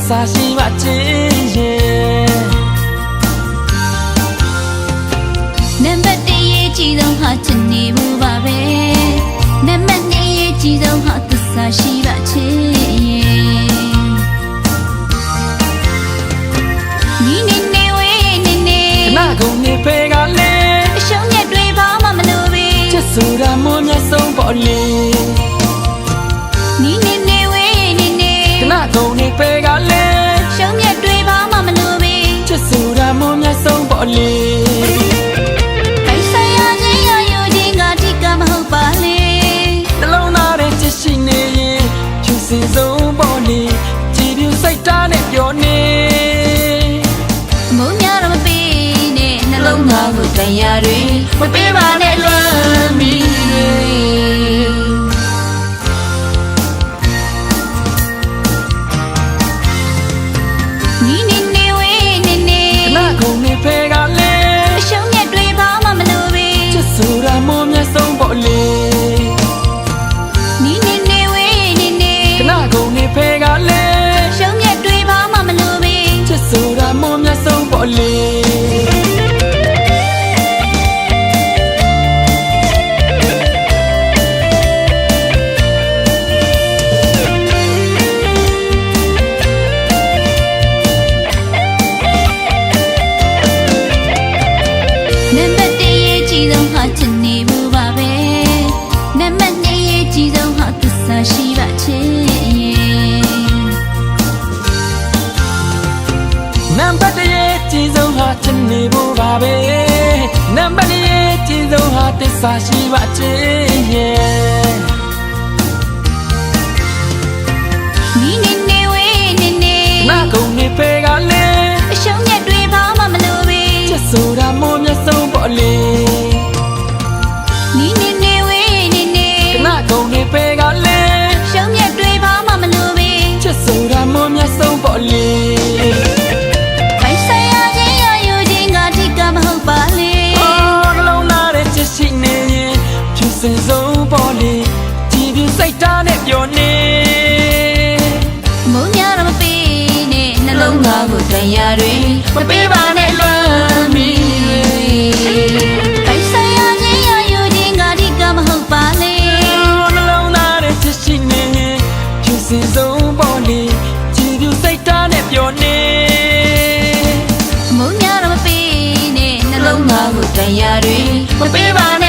စာရှိပါချင်ရဲ့နံပါတ်1ရေးကြည့်ဆုံးဟာချစ်နေဘူးပါပဲနံပါတ်2ရေးကြည့်ဆုံးဟာသစ္စာရှိပါချင်ရဲ့နီးနေနေဝေးနေနေခဏကုန်နေဖေးကလေးအရှုံးမြတ်တွေဘာမှမလို့ပဲချစ်ဆိုတာမွန်မြတ်ဆုံးပေါ့လေနီးနေနေဝေးနေနေခဏကုန်နေဖေးကလေးရှုံးမြတ်တွေဘာမှမလို့ပဲချစ်ဆိုတာမွန်မြတ်ဆုံးပေါ့လေပိုင်ဆိုင်ရခြင်းရယူခြင်းကတိကမဟုတ်ပါလေနှလုံးသားထဲချစ်ရှိနေရင်ချစ်စင်ဆုံးပေါ့လေကြည်ပြူစိတ်ထားနဲ့ပြောနေမုန်းများတော့မပေးနဲ့နှလုံးသားကိုတရားတွေမပေးပါနဲ့လွမ်းမီဆိုတာမွန်မြတ်ဆုံးပေါ့လေနီးနေနေဝေးနေနေခဏကုန်နေဖေးကလေးရှုံးမြတ်တွေဘာမှမလို့ပဲချစ်ဆိုတာမွန်မြတ်ဆုံးပေါ့လေရှိပါချင်ရဲ့နံပါတ်1ရဲ့ကြည်ဆုံးဟာချစ်နေဖို့ပါပဲနံပါတ်2ရဲ့ကြည်ဆုံးဟာသစ္စာရှိပါချင်ရဲ့နီးနေနေဝေးနေနေနှကုန်နေဖေးကလေးအရှုံးမြတ်တွေဘာမှမလို့ပဲချစ်ဆိုတာမွန်မြတ်ဆုံးပေါ့လေနီးနေနေဝေးနေနေနှကုန်နေဖေးကလေးဆိုတာမွန်မြတ်ဆုံးပေါ့လေပိုင်ဆိုင်ရခြင်းရယူခြင်းကတိကမဟုတ်ပါလေနှလုံးသားထဲချစ်ရှိနေရင်ဖြူစင်ဆုံးပေါ့လေကြည်ပြူစိတ်ထားနဲ့ပြောနေမုန်းများတော့မပေးနဲ့နှလုံးသားကိုတရားတွေမပေးပါနဲ့လွမ်းမီပိုင်ဆိုင်ရခြင်းရယူခြင်းကတိကမဟုတ်ပါလေနှလုံးသားထဲချစ်ရှိနေရင်ဖြူစင်ဆုံးပေါ့လေပြောနေမုန်းများတော့မပေးနဲ့နှလုံးသားကိုတရားတွေမပေးပါနဲ့